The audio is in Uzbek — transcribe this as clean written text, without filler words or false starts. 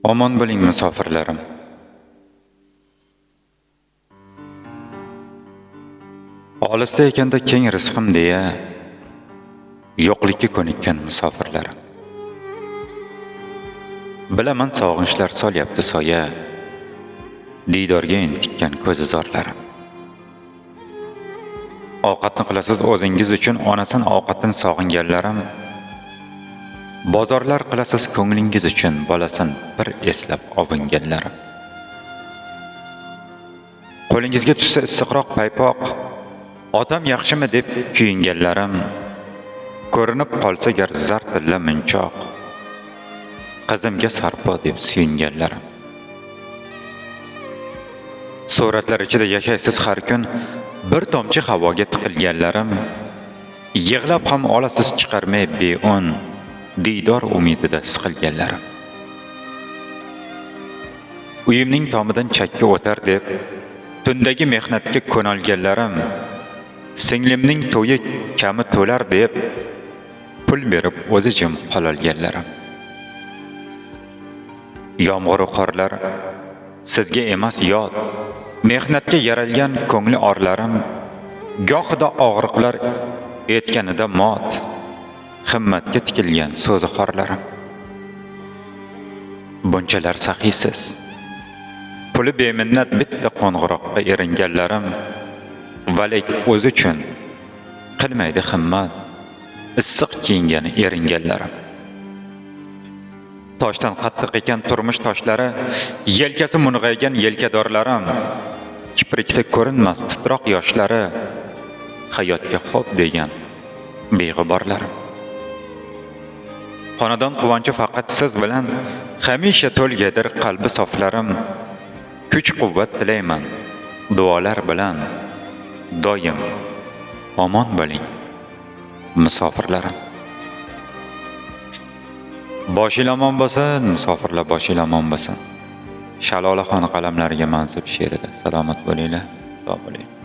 Omon bo'ling musofirlarim. Olisda ekanda keng rizqim deya yo'qlikka ko'nikkan musofirlarim. Bilaman sog'inchlar solyapti soya, diydorga intikkan ko'zizorlarim. Ovqatni qilasiz o'zingiz uchun, onasin ovqatini sog'inganlarim. Bozorlar qilasiz ko'nglingiz uchun, bolasin bir eslab ovinganlarim. Qo'lingizga tushsa issiqroq paypoq, otam yaxshimi deb kuyinganlarim. Ko'rinib qolsa gar zar tilla munchoq, qizimga sarpo deb suyunganlarim. Suratlar ichida yashaysiz har kun, bir tomchi havoga tiqilganlarim. Yig'lab ham olasiz chiqarmay beun, diydor umidida siqilganlarim. Uyimning tomidan chakka o'tar deb tundagi mehnatga ko'nalganlarim. Singlimning to'yi kami to'lar deb pul berib o'zi jim qololganlarim. Yomg'ir va qorlar sizga emas yod, mehnatga yaralgan ko'ngli orlarim. Gohida og'riqlar etganida mot, himmatga tikilgan so'zi xorlarim. Bunchalar saxiysiz, puli beminnat bitta qo'ng'iroqqa eringanlarim. Valek o'z uchun qilmaydi himmat, issiq kiyingani eringanlarim. Toshdan qattiq ekan turmush toshlari, yelkasi mung'aygan yelkadorlarim. Kiprikda ko'rinmas titroq yoshlari, hayotga xo'p degan beg'uborlarim. Xonadon quvonchi faqat siz bilan hamisha to'lgadir qalbi soflarim. Kuch-quvvat tilayman duolar bilan, doim omon bo'ling musofirlarim. Boshing omon bo'lsin, musofirlar boshing omon bo'lsin. Shalolaxon qalamlariga mansub she'rida. Salomat bo'linglar, sog' bo'ling.